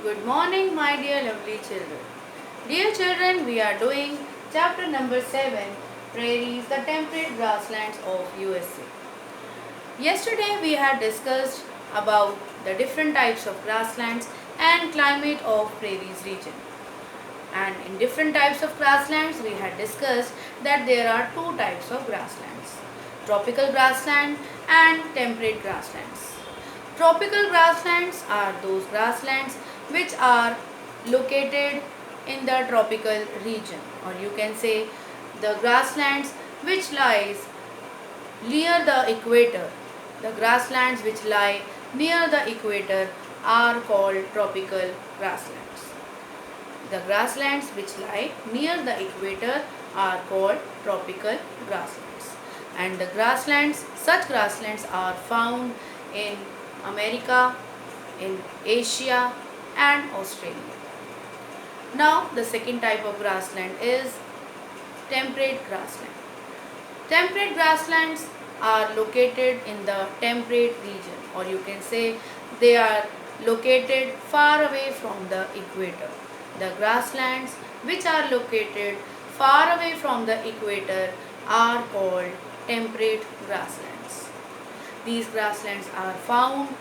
Good morning, my dear lovely children. Dear children, we are doing chapter number 7, Prairies, the temperate grasslands of USA. Yesterday we had discussed about the different types of grasslands and climate of prairies region. And in different types of grasslands we had discussed that there are two types of grasslands, tropical grassland and temperate grasslands. Tropical grasslands are those grasslands which are located in the tropical region, or you can say the grasslands which lies near the equator. The grasslands which lie near the equator are called tropical grasslands. The grasslands which lie near the equator are called tropical grasslands. And the grasslands, such grasslands are found in America, in Asia and Australia. Now the second type of grassland is temperate grassland. Temperate grasslands are located in the temperate region, or you can say they are located far away from the equator. The grasslands which are located far away from the equator are called temperate grasslands. These grasslands are found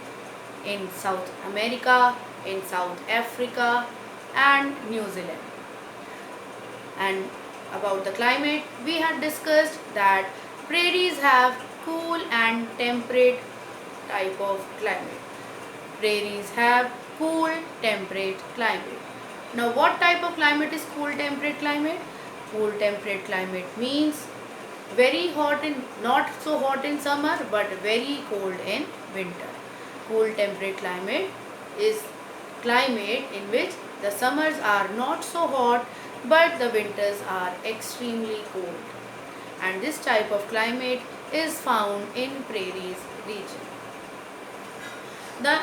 in South America, in South Africa and New Zealand. And about the climate, we had discussed that prairies have cool and temperate type of climate. Prairies have cool temperate climate. Now what type of climate is cool temperate climate? Cool temperate climate means very hot in, not so hot in summer but very cold in winter. Cool temperate climate is climate in which the summers are not so hot but the winters are extremely cold. And this type of climate is found in prairies region. The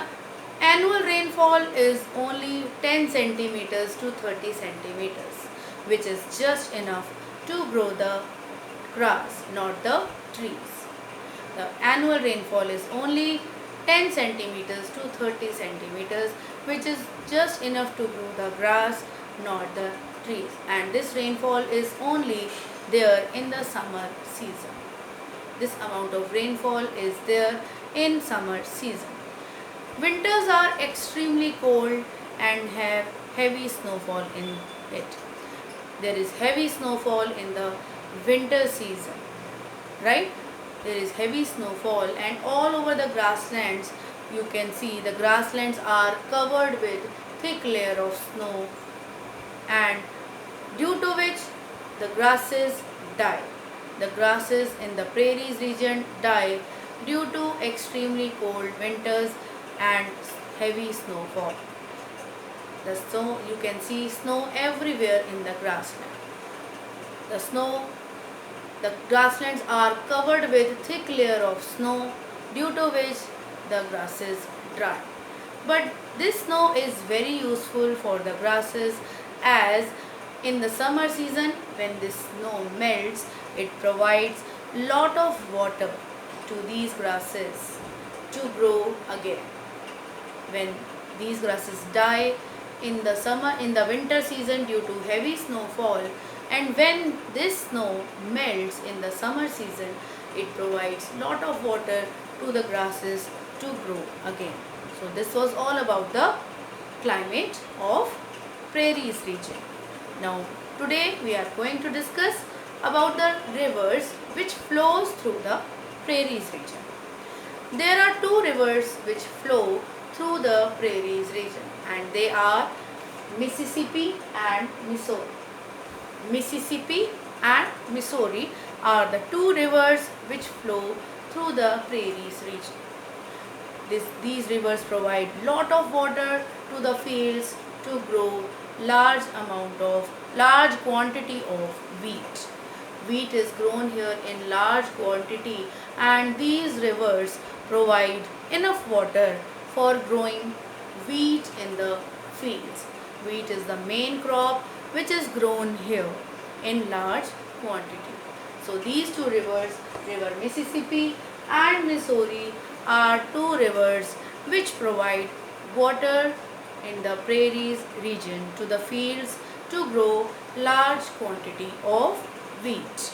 annual rainfall is only 10 centimeters to 30 centimeters, which is just enough to grow the grass, not the trees. The annual rainfall is only 10 centimeters to 30 centimeters, which is just enough to grow the grass, not the trees. And this rainfall is only there in the summer season. This amount of rainfall is there in summer season. Winters are extremely cold and have heavy snowfall in it. There is heavy snowfall in the winter season, right? There is heavy snowfall and all over the grasslands you can see the grasslands are covered with thick layer of snow, and due to which the grasses die. The grasses in the prairies region die due to extremely cold winters and heavy snowfall. The snow, you can see snow everywhere in the grassland. The grasslands are covered with thick layer of snow, due to which the grasses dry. But this snow is very useful for the grasses, as in the summer season when this snow melts, it provides lot of water to these grasses to grow again. When these grasses die in the winter season due to heavy snowfall, and when this snow melts in the summer season, it provides lot of water to the grasses to grow again. So this was all about the climate of prairies region. Now today we are going to discuss about the rivers which flows through the prairies region. There are two rivers which flow through the prairies region, and they are Mississippi and Missouri. Mississippi and Missouri are the two rivers which flow through the prairies region. These rivers provide lot of water to the fields to grow large quantity of wheat. Wheat is grown here in large quantity, and these rivers provide enough water for growing wheat in the fields. Wheat is the main crop which is grown here in large quantity. So these two rivers, river Mississippi and Missouri, are two rivers which provide water in the prairies region to the fields to grow large quantity of wheat.